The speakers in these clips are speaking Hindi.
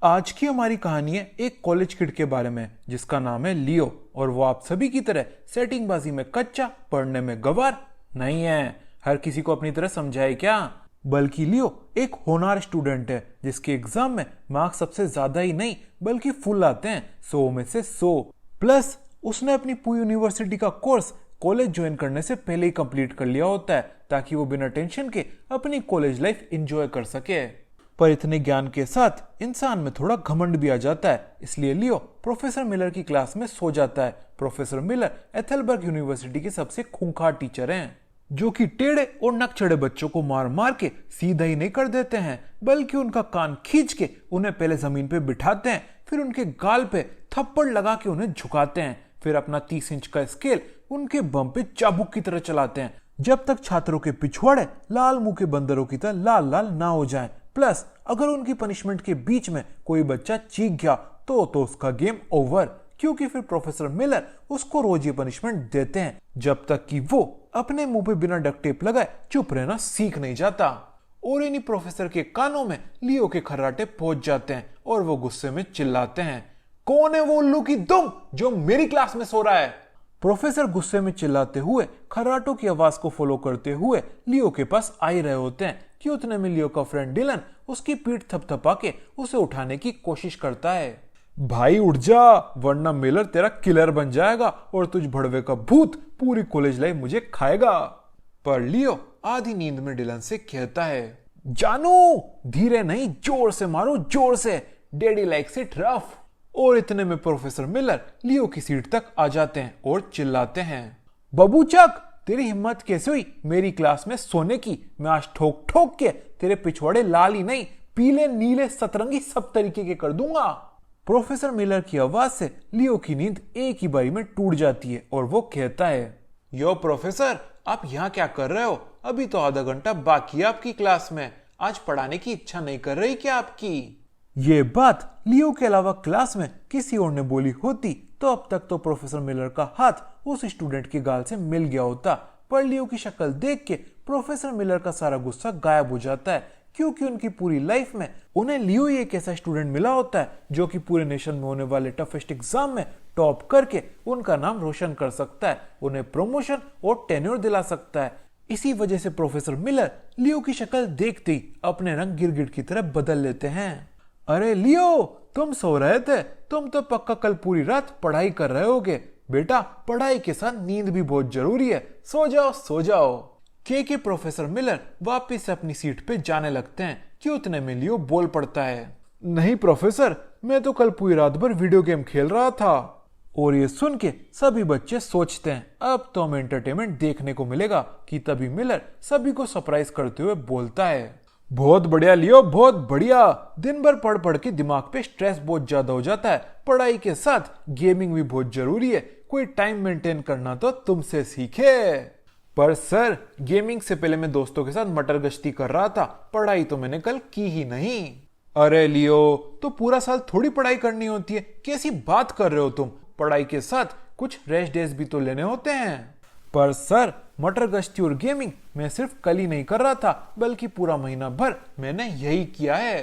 आज की हमारी कहानी है एक कॉलेज किड के बारे में जिसका नाम है लियो। और वो आप सभी की तरह सेटिंगबाजी में कच्चा, पढ़ने में गवार नहीं है। हर किसी को अपनी तरह समझाए क्या, बल्कि लियो एक होनहार स्टूडेंट है जिसके एग्जाम में मार्क्स सबसे ज्यादा ही नहीं बल्कि फुल आते हैं, 100 में से 100। प्लस उसने अपनी पूरी यूनिवर्सिटी का कोर्स कॉलेज ज्वाइन करने से पहले ही कंप्लीट कर लिया होता है ताकि वो बिना टेंशन के अपनी कॉलेज लाइफ एंजॉय कर सके। पर इतने ज्ञान के साथ इंसान में थोड़ा घमंड भी आ जाता है, इसलिए लियो प्रोफेसर मिलर की क्लास में सो जाता है। प्रोफेसर मिलर एथलबर्ग यूनिवर्सिटी के सबसे खूंखार टीचर हैं, जो कि टेढ़े और नकचढ़े बच्चों को मार मार के सीधा ही नहीं कर देते हैं, बल्कि उनका कान खींच के उन्हें पहले जमीन पे बिठाते हैं, फिर उनके गाल पे थप्पड़ लगा के उन्हें झुकाते हैं, फिर अपना 30 इंच का स्केल उनके बम पे चाबुक की तरह चलाते हैं, जब तक छात्रों के पिछवाड़े लाल मुंह के बंदरों की तरह लाल लाल ना हो जाएं। प्लस अगर उनकी पनिशमेंट के बीच में कोई बच्चा चीख गया तो उसका गेम ओवर, क्योंकि फिर प्रोफेसर मिलर उसको रोज ये पनिशमेंट देते हैं जब तक कि वो अपने मुंह पे बिना डक्ट टेप लगाए चुप रहना सीख नहीं जाता। और इन्हीं प्रोफेसर के कानों में लियो के खर्राटे पहुंच जाते हैं और वो गुस्से में चिल्लाते हैं, कौन है वो उल्लू की दुम जो मेरी क्लास में सो रहा है। प्रोफेसर गुस्से में चिल्लाते हुए खर्राटों की आवाज को फॉलो करते हुए लियो के पास आ ही रहे होते हैं कि उतने में लियो का फ्रेंड डिलन उसकी पीठ थपथपा के उसे उठाने की कोशिश करता है। भाई उठ जा, वरना मिलर तेरा किलर बन जाएगा और तुझ भड़वे का भूत पूरी कॉलेज लाइफ मुझे खाएगा। पर लियो आधी नींद में डिलन से कहता है, जानू धीरे नहीं जोर से मारो, जोर से, डैडी लाइक्स इट रफ। और इतने में प्रोफेसर मिलर लियो की सीट तक आ जाते हैं और चिल्लाते हैं, बबूचक तेरी हिम्मत कैसे हुई मेरी क्लास में सोने की, मैं आज ठोक ठोक के तेरे पिछवाड़े लाल ही नहीं पीले नीले सतरंगी सब तरीके के कर दूंगा। प्रोफेसर मिलर की आवाज से लियो की नींद एक ही बारी में टूट जाती है और वो कहता है, यो प्रोफेसर आप यहाँ क्या कर रहे हो, अभी तो आधा घंटा बाकी है आपकी क्लास में, आज पढ़ाने की इच्छा नहीं कर रही क्या आपकी। ये बात लियो के अलावा क्लास में किसी और ने बोली होती तो अब तक तो प्रोफेसर मिलर का हाथ उस स्टूडेंट के गाल से मिल गया होता। पर लियो की शक्ल देख के प्रोफेसर मिलर का सारा गुस्सा गायब हो जाता है, क्योंकि उनकी पूरी लाइफ में उन्हें लियो ही एक ऐसा स्टूडेंट मिला होता है जो कि पूरे नेशन में होने वाले टफेस्ट एग्जाम में टॉप करके उनका नाम रोशन कर सकता है, उन्हें प्रमोशन और टेन्योर दिला सकता है। इसी वजह से प्रोफेसर मिलर लियो की शक्ल देखते ही अपने रंग गिरगिट की तरह बदल लेते हैं। अरे लियो तुम सो रहे थे, तुम तो पक्का कल पूरी रात पढ़ाई कर रहे होगे। बेटा पढ़ाई के साथ नींद भी बहुत जरूरी है, सो जाओ सो जाओ। के प्रोफेसर मिलर वापिस से अपनी सीट पे जाने लगते हैं कि उतने में लियो बोल पड़ता है, नहीं प्रोफेसर मैं तो कल पूरी रात भर वीडियो गेम खेल रहा था। और ये सुन के सभी बच्चे सोचते हैं अब तो हमें एंटरटेनमेंट देखने को मिलेगा कि तभी मिलर सभी को सरप्राइज करते हुए बोलता है, बहुत बढ़िया लियो बहुत बढ़िया, दिन भर पढ़ पढ़ के दिमाग पे स्ट्रेस बहुत ज्यादा हो जाता है, पढ़ाई के साथ गेमिंग भी बहुत जरूरी है, कोई टाइम मेंटेन करना तो तुमसे सीखे। पर सर गेमिंग से पहले मैं दोस्तों के साथ मटर गश्ती कर रहा था, पढ़ाई तो मैंने कल की ही नहीं। अरे लियो तो पूरा साल थोड़ी पढ़ाई करनी होती है, कैसी बात कर रहे हो तुम, पढ़ाई के साथ कुछ रेस्ट डेज भी तो लेने होते हैं। पर सर मटर गश्ती और गेमिंग मैं सिर्फ कल ही नहीं कर रहा था बल्कि पूरा महीना भर मैंने यही किया है।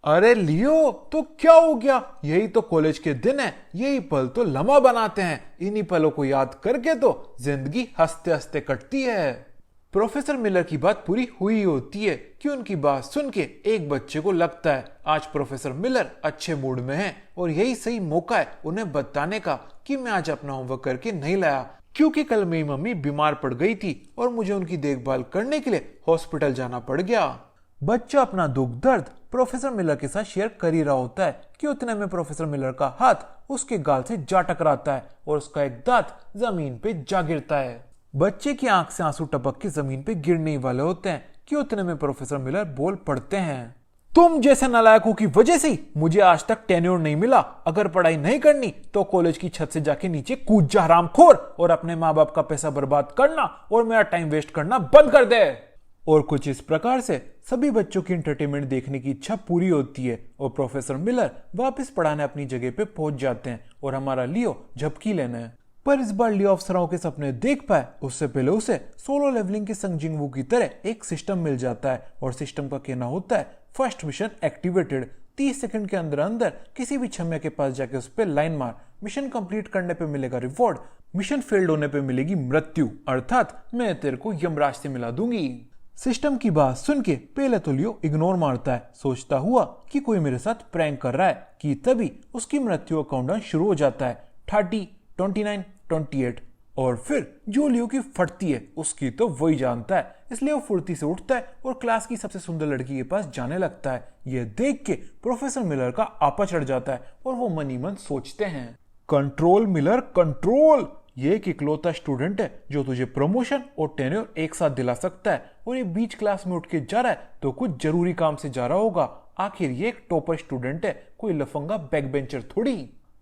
अरे लियो तो क्या हो गया, यही तो कॉलेज के दिन है, यही पल तो लम्हा बनाते हैं, इन्हीं पलों को याद करके तो जिंदगी हंसते हंसते कटती है। प्रोफेसर मिलर की बात पूरी हुई होती है कि उनकी बात सुन के एक बच्चे को लगता है आज प्रोफेसर मिलर अच्छे मूड में हैं और यही सही मौका है उन्हें बताने का कि मैं आज अपना होमवर्क करके नहीं लाया, क्योंकि कल मेरी मम्मी बीमार पड़ गई थी और मुझे उनकी देखभाल करने के लिए हॉस्पिटल जाना पड़ गया। बच्चा अपना दुख दर्द प्रोफेसर मिलर के साथ शेयर कर ही रहा होता है कि उतने में प्रोफेसर मिलर का हाथ उसके गाल से जा टकराता है और उसका एक दांत जमीन पे जा गिरता है। बच्चे की आंख से आंसू टपक के जमीन पे गिरने ही वाले होते हैं कि उतने में प्रोफेसर मिलर बोल पड़ते हैं, तुम जैसे नालायकों की वजह से मुझे आज तक टेन्योर नहीं मिला, अगर पढ़ाई नहीं करनी तो कॉलेज की छत से जाके नीचे कूद जा हरामखोर और अपने माँ बाप का पैसा बर्बाद करना और मेरा टाइम वेस्ट करना बंद कर दे। और कुछ इस प्रकार से सभी बच्चों की एंटरटेनमेंट देखने की इच्छा पूरी होती है और प्रोफेसर मिलर वापस पढ़ाने अपनी जगह पे पहुंच जाते हैं और हमारा लियो झपकी लेना है। पर इस बार लियो अफसरों के सपने देख पाए उससे पहले उसे सोलो लेवलिंग के संग जिंगवू की तरह एक सिस्टम मिल जाता है और सिस्टम का कहना होता है फर्स्ट मिशन एक्टिवेटेड, 30 सेकंड के अंदर अंदर किसी भी छमिया के पास जाके उस पर लाइन मार। मिशन कंप्लीट करने पे मिलेगा रिवॉर्ड, मिशन फेल्ड होने पे मिलेगी मृत्यु, अर्थात मैं तेरे को यमराज से मिला दूंगी। सिस्टम की बात सुन के पहले तो लियो इग्नोर मारता है, सोचता हुआ कि कोई मेरे साथ प्रैंक कर रहा है, कि तभी उसकी मृत्यु का काउंटडाउन शुरू हो जाता है। 30, 29, 28 और फिर जो लियो की फटती है उसकी तो वही जानता है, इसलिए वो फुर्ती से उठता है और क्लास की सबसे सुंदर लड़की के पास जाने लगता है। यह देख के प्रोफेसर मिलर का आपा चढ़ जाता है और वो मन ही मन सोचते हैं, कंट्रोल मिलर कंट्रोल, ये एक इकलौता स्टूडेंट है जो तुझे प्रमोशन और टेन्योर एक साथ दिला सकता है, और ये बीच क्लास में उठ के जा रहा है तो कुछ जरूरी काम से जा रहा होगा। आखिर ये एक टॉपर स्टूडेंट है, कोई लफंगा बैक बेंचर थोड़ी।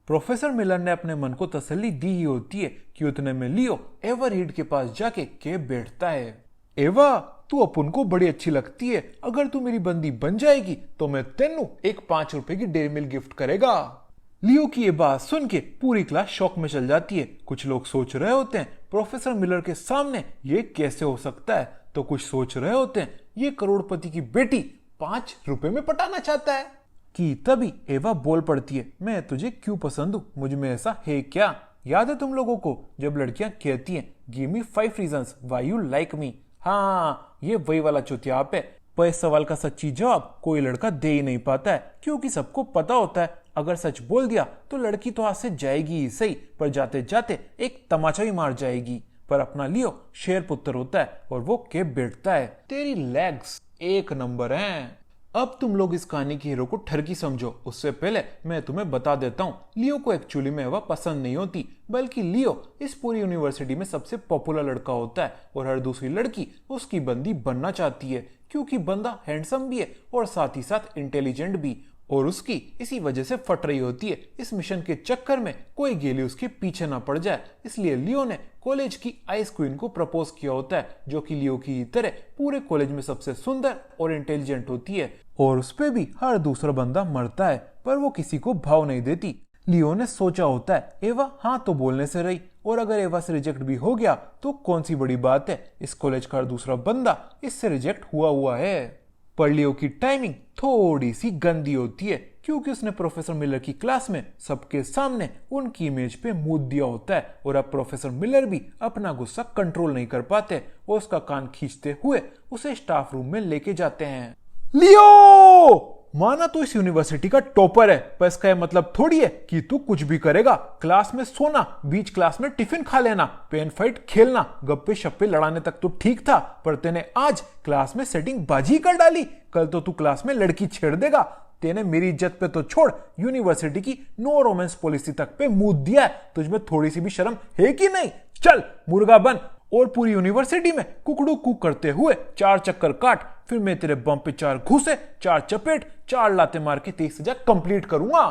प्रोफेसर मिलर ने अपने मन को तसल्ली दी ही होती है कि उतने में लियो एवा रीड के पास जाके के बैठता है। एवा, तू अपन को बड़ी अच्छी लगती है, अगर तू मेरी बंदी बन जाएगी तो मैं तेनू एक 5 रुपए की डेयरी मिल्क गिफ्ट करेगा। लियो की ये बात सुन के पूरी क्लास शॉक में चल जाती है। कुछ लोग सोच रहे होते हैं प्रोफेसर मिलर के सामने ये कैसे हो सकता है, तो कुछ सोच रहे होते हैं ये करोड़पति की बेटी 5 रुपए में पटाना चाहता है। कि तभी एवा बोल पड़ती है, मैं तुझे क्यों पसंद हूं, मुझ में ऐसा है क्या? याद है तुम लोगों को जब लड़कियां कहती हैं give me 5 reasons why you like me? हाँ, ये वही वाला चुतियाप है। पर इस सवाल का सच्ची जवाब कोई लड़का दे ही नहीं पाता है, क्योंकि सबको पता होता है अगर सच बोल दिया तो लड़की तो हाथ से जाएगी ही सही, पर जाते जाते एक तमाचा ही मार जाएगी। पर अपना लियो शेर पुत्र होता है और वो के बैठता है, तेरी लेग्स एक नंबर हैं। अब तुम लोग इस कहानी के हीरो को ठरकी समझो, उससे पहले मैं तुम्हें बता देता हूँ लियो को एक्चुअली में एवा पसंद नहीं होती, बल्कि लियो इस पूरी यूनिवर्सिटी में सबसे पॉपुलर लड़का होता है और हर दूसरी लड़की उसकी बंदी बनना चाहती है, क्योंकि बंदा हैंडसम भी है और साथ ही साथ इंटेलिजेंट भी, और उसकी इसी वजह से फट रही होती है। इस मिशन के चक्कर में कोई गेली उसके पीछे ना पड़ जाए, इसलिए लियो ने कॉलेज की आइस क्वीन को प्रपोज किया होता है, जो कि लियो की तरह पूरे कॉलेज में सबसे सुंदर और इंटेलिजेंट होती है, और उस पे भी हर दूसरा बंदा मरता है, पर वो किसी को भाव नहीं देती। लियो ने सोचा होता है एवा हाँ तो बोलने से रही, और अगर एवा से रिजेक्ट भी हो गया तो कौन सी बड़ी बात है, इस कॉलेज का हर दूसरा बंदा इससे रिजेक्ट हुआ है। पर लियो की टाइमिंग थोड़ी सी गंदी होती है, क्योंकि उसने प्रोफेसर मिलर की क्लास में सबके सामने उनकी इमेज पे मुंह दिया होता है, और अब प्रोफेसर मिलर भी अपना गुस्सा कंट्रोल नहीं कर पाते और उसका कान खींचते हुए उसे स्टाफ रूम में लेके जाते हैं। लियो, माना तो इस यूनिवर्सिटी का टॉपर है, पर इसका यह मतलब थोड़ी है कि तू कुछ भी करेगा। क्लास में सोना, बीच क्लास में टिफिन खा लेना, पेन फाइट खेलना, गप्पे शप्पे लड़ाने तक तो ठीक था, पर तेने आज क्लास में सेटिंग बाजी कर डाली। कल तो तू क्लास में लड़की छेड़ देगा। तेने मेरी इज्जत पे तो छोड़, यूनिवर्सिटी की नो रोमांस पॉलिसी तक पे मुंह दिया है। तुझमें थोड़ी सी भी शर्म है कि नहीं? चल मुर्गा बन और पूरी यूनिवर्सिटी में कुकड़ू कुक करते हुए 4 चक्कर काट, फिर मैं तेरे बम पे 4 घूसे, 4 चपेट, 4 लाते मार के 30 सजा कंप्लीट करूंगा।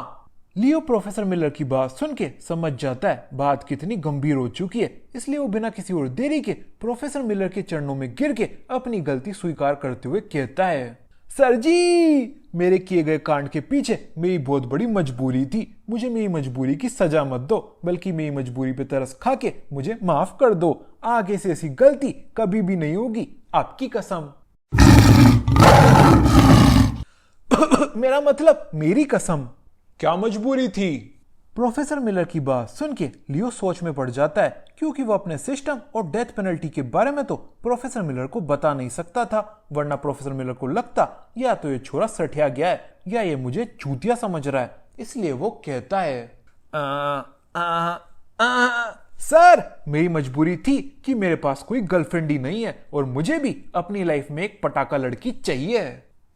लियो प्रोफेसर मिलर की बात सुन के समझ जाता है बात कितनी गंभीर हो चुकी है, इसलिए वो बिना किसी और देरी के प्रोफेसर मिलर के चरणों में गिर के अपनी गलती स्वीकार करते हुए कहता है, सर जी, मेरे किए गए कांड के पीछे मेरी बहुत बड़ी मजबूरी थी। मुझे मेरी मजबूरी की सजा मत दो, बल्कि मेरी मजबूरी पे तरस खा के मुझे माफ कर दो। आगे से ऐसी गलती कभी भी नहीं होगी, आपकी कसम। मेरा मतलब मेरी कसम। क्या मजबूरी थी? प्रोफेसर मिलर की बात सुन के लियो सोच में पड़ जाता है, क्योंकि वो अपने सिस्टम और डेथ पेनल्टी के बारे में तो प्रोफेसर मिलर को बता नहीं सकता था, वरना प्रोफेसर मिलर को लगता या तो ये छोरा सठिया गया है या ये मुझे चूतिया समझ रहा है। इसलिए वो कहता है, सर, मेरी मजबूरी थी कि मेरे पास कोई गर्लफ्रेंड ही नहीं है और मुझे भी अपनी लाइफ में एक पटाखा लड़की चाहिए।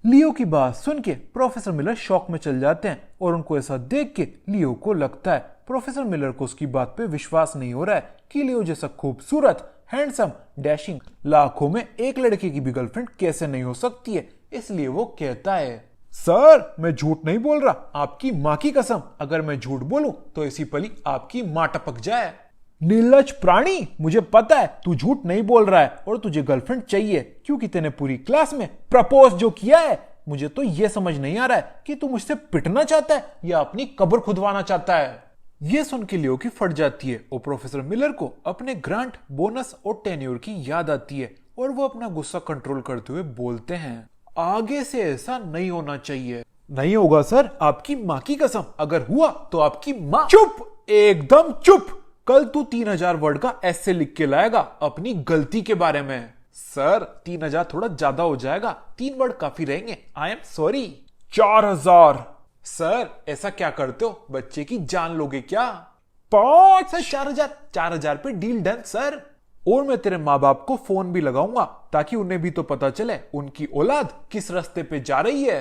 लियो की बात सुन के प्रोफेसर मिलर शॉक में चल जाते हैं, और उनको ऐसा देख के लियो को लगता है प्रोफेसर मिलर को उसकी बात पे विश्वास नहीं हो रहा है कि लियो जैसा खूबसूरत, हैंडसम, डैशिंग लाखों में एक लड़के की भी गर्लफ्रेंड कैसे नहीं हो सकती है। इसलिए वो कहता है, सर, मैं झूठ नहीं बोल रहा, आपकी माँ की कसम, अगर मैं झूठ बोलूं तो इसी पली आपकी माँ टपक जाए। निर्लज प्राणी, मुझे पता है तू झूठ नहीं बोल रहा है और तुझे गर्लफ्रेंड चाहिए, क्योंकि तूने पूरी क्लास में प्रपोज जो किया है। मुझे तो यह समझ नहीं आ रहा है कि तू मुझसे पिटना चाहता है या अपनी कब्र खुदवाना चाहता है। यह सुन के लियो की फट जाती है और प्रोफेसर मिलर को अपने ग्रांट, बोनस और टेन्योर की याद आती है, और वो अपना गुस्सा कंट्रोल करते हुए बोलते हैं, आगे से ऐसा नहीं होना चाहिए। नहीं होगा सर, आपकी माँ की कसम, अगर हुआ तो आपकी माँ। चुप, एकदम चुप। कल तू 3000 वर्ड का ऐसे लिख के लाएगा अपनी गलती के बारे में। सर 3000 थोड़ा ज्यादा हो जाएगा, 3 वर्ड काफी रहेंगे, आई एम सॉरी। 4000। सर ऐसा क्या करते हो, बच्चे की जान लोगे क्या? 5। सर 4000, 4000 पे डील डन सर। और मैं तेरे माँ बाप को फोन भी लगाऊंगा ताकि उन्हें भी तो पता चले उनकी औलाद किस रास्ते पे जा रही है।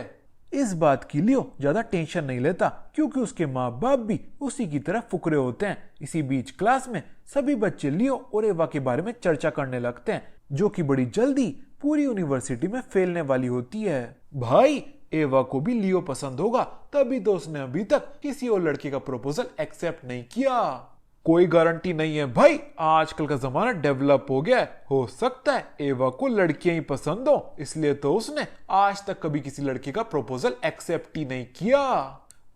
इस बात की लियो ज्यादा टेंशन नहीं लेता क्योंकि उसके माँ बाप भी उसी की तरह फुकरे होते हैं। इसी बीच क्लास में सभी बच्चे लियो और एवा के बारे में चर्चा करने लगते हैं, जो कि बड़ी जल्दी पूरी यूनिवर्सिटी में फैलने वाली होती है। भाई एवा को भी लियो पसंद होगा, तभी तो उसने अभी तक किसी और लड़के का प्रपोजल एक्सेप्ट नहीं किया। कोई गारंटी नहीं है भाई, आजकल का जमाना डेवलप हो गया है, हो सकता है एवा को लड़कियां ही पसंद हो, इसलिए तो उसने आज तक कभी किसी लड़के का प्रपोजल एक्सेप्ट ही नहीं किया।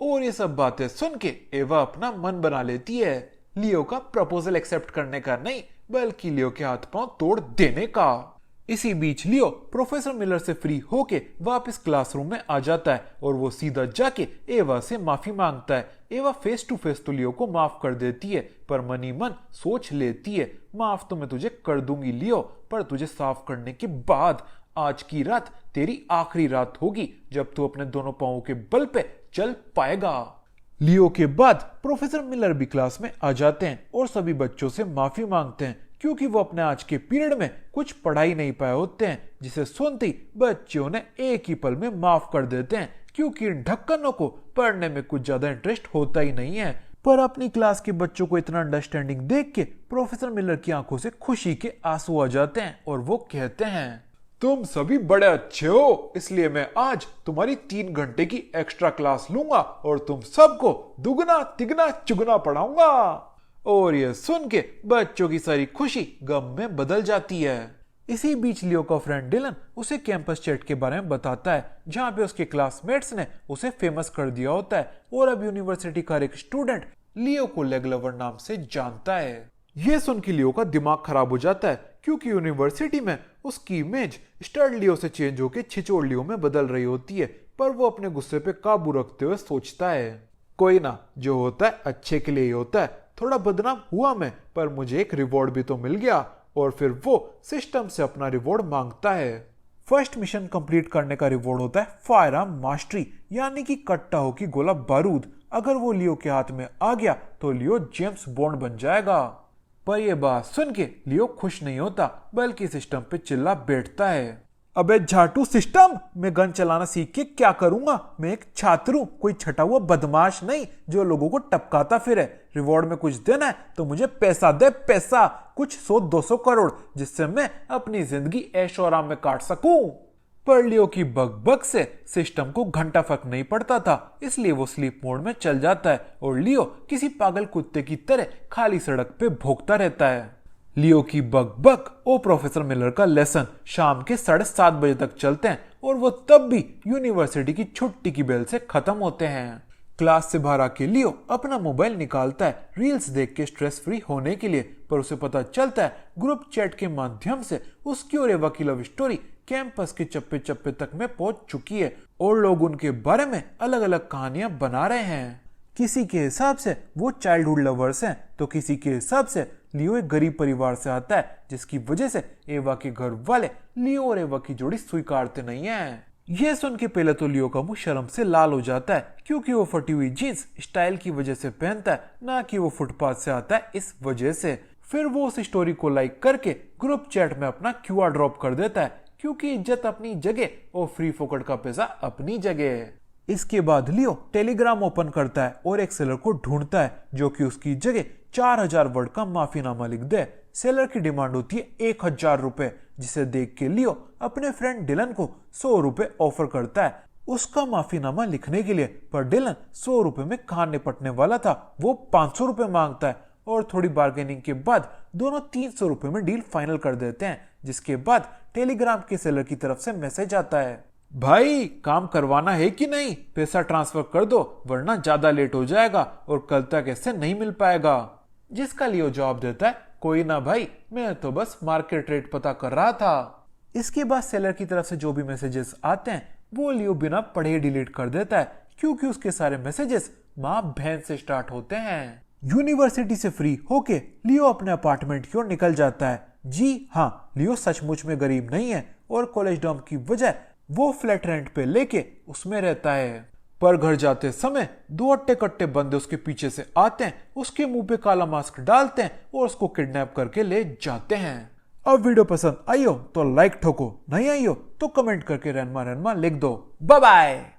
और ये सब बातें सुन के एवा अपना मन बना लेती है लियो का प्रपोजल एक्सेप्ट करने का नहीं, बल्कि लियो के हाथ पांव तोड़ देने का। इसी बीच लियो प्रोफेसर मिलर से फ्री होके वापस क्लासरूम में आ जाता है और वो सीधा जाके एवा से माफी मांगता है। एवा फेस टू फेस तो लियो को माफ कर देती है, पर मनी मन सोच लेती है, माफ तो मैं तुझे कर दूंगी लियो, पर तुझे साफ करने के बाद। आज की रात तेरी आखिरी रात होगी जब तू अपने दोनों पांवों के बल पे चल पाएगा। लियो के बाद प्रोफेसर मिलर भी क्लास में आ जाते हैं और सभी बच्चों से माफी मांगते हैं क्योंकि वो अपने आज के पीरियड में कुछ पढ़ा ही नहीं पाए होते हैं, जिसे सुनते ही बच्चों ने एक ही पल में माफ कर देते हैं क्योंकि इन ढक्कनों को पढ़ने में कुछ ज्यादा इंटरेस्ट होता ही नहीं है। पर अपनी क्लास के बच्चों को इतना अंडरस्टैंडिंग देख के प्रोफेसर मिलर की आंखों से खुशी के आंसू आ जाते हैं और वो कहते हैं, तुम सभी बड़े अच्छे हो, इसलिए मैं आज तुम्हारी 3 घंटे की एक्स्ट्रा क्लास लूंगा और तुम सबको दुगना तिगना चुगना पढ़ाऊंगा। और ये सुन के बच्चों की सारी खुशी गम में बदल जाती है। इसी बीच लियो का फ्रेंड डिलन उसे कैंपस चैट के बारे में बताता है, जहां पे उसके क्लासमेट्स ने उसे फेमस कर दिया होता है और अब यूनिवर्सिटी का एक स्टूडेंट लियो को लेग लवर नाम से जानता है। ये सुन के लियो का दिमाग खराब हो जाता है क्योंकि यूनिवर्सिटी में उसकी इमेज स्टड लियो से चेंज होकर छिचोड़ लियो में बदल रही होती है, पर वो अपने गुस्से पे काबू रखते हुए सोचता है, कोई ना, जो होता है अच्छे के लिए ही होता है। थोड़ा बदनाम हुआ मैं, पर मुझे एक रिवॉर्ड भी तो मिल गया। और फिर वो सिस्टम से अपना रिवॉर्ड मांगता है। फर्स्ट मिशन कंप्लीट करने का रिवॉर्ड होता है फायर आर्म मास्टरी, यानी कि कट्टा हो की गोला बारूद। अगर वो लियो के हाथ में आ गया तो लियो जेम्स बॉन्ड बन जाएगा। पर यह बात सुन के लियो खुश नहीं होता, बल्कि सिस्टम पे चिल्ला बैठता है, अबे झाटू सिस्टम, मैं गन चलाना सीख के क्या करूंगा? मैं एक छात्र हूं, कोई छटा हुआ बदमाश नहीं जो लोगों को टपकाता फिरे। रिवॉर्ड में कुछ देना है तो मुझे पैसा दे, पैसा, कुछ 100-200 करोड़, जिससे मैं अपनी जिंदगी ऐशो आराम में काट सकूं। पर लियो की बक से सिस्टम को घंटा फर्क नहीं पड़ता था, इसलिए वो स्लीप मोड में चल जाता है और लियो किसी पागल कुत्ते की तरह खाली सड़क पे भौंकता रहता है। लियो की बक और प्रोफेसर मिलर का लेसन शाम के 7:30 बजे तक चलते हैं और वो तब भी यूनिवर्सिटी की छुट्टी की बेल से खत्म होते हैं। क्लास से बाहर आके लियो अपना मोबाइल निकालता है रील्स देख के स्ट्रेस फ्री होने के लिए, पर उसे पता चलता है ग्रुप चैट के माध्यम से उसकी और एवा की लव स्टोरी कैंपस के चप्पे चप्पे तक में पहुंच चुकी है और लोग उनके बारे में अलग अलग कहानियां बना रहे हैं। किसी के हिसाब से वो चाइल्डहुड लवर्स हैं, तो किसी के हिसाब से लियो एक गरीब परिवार से आता है, जिसकी वजह से एवा के घर वाले लियो और एवा की जोड़ी स्वीकारते नहीं है। यह सुन के पहले तो लियो का मुंह शर्म से लाल हो जाता है क्योंकि वो फटी हुई जीन्स स्टाइल की वजह से पहनता है, ना कि वो फुटपाथ से आता है इस वजह से। फिर वो उस स्टोरी को लाइक करके ग्रुप चैट में अपना QR ड्रॉप कर देता है क्योंकि इज्जत अपनी जगह और फ्री फोकट का पैसा अपनी जगह है। इसके बाद लियो टेलीग्राम ओपन करता है और एक सेलर को ढूंढता है जो कि उसकी जगह 4000 वर्ड का माफीनामा लिख दे। सेलर की डिमांड होती है 1000 रुपए, जिसे देख के लियो अपने फ्रेंड डिलन को 100 रुपए ऑफर करता है उसका माफीनामा लिखने के लिए। पर डिलन 100 रुपए में कहां निपटने वाला था, वो 500 रुपए मांगता है और थोड़ी बार्गेनिंग के बाद दोनों 300 रुपए में डील फाइनल कर देते हैं। जिसके बाद टेलीग्राम के सेलर की तरफ से मैसेज आता है, भाई काम करवाना है कि नहीं, पैसा ट्रांसफर कर दो वरना ज्यादा लेट हो जाएगा और कल तक ऐसे नहीं मिल पाएगा। जिसका लियो जवाब देता है, कोई ना भाई, मैं तो बस मार्केट रेट पता कर रहा था। इसके बाद सेलर की तरफ से जो भी मैसेजेस आते हैं वो लियो बिना पढ़े डिलीट कर देता है क्योंकि उसके सारे मैसेजेस माँ बहन से स्टार्ट होते हैं। यूनिवर्सिटी से फ्री होके लियो अपने अपार्टमेंट की ओर निकल जाता है। जी हाँ, लियो सचमुच में गरीब नहीं है और कॉलेज डॉर्म की वजह वो फ्लैट रेंट पे लेके उसमें रहता है। पर घर जाते समय दो अट्टे कट्टे बंदे उसके पीछे से आते हैं, उसके मुंह पे काला मास्क डालते हैं और उसको किडनैप करके ले जाते हैं। अब वीडियो पसंद आई हो तो लाइक ठोको, नहीं आई हो तो कमेंट करके रैनमा रैनमा लिख दो। Bye bye.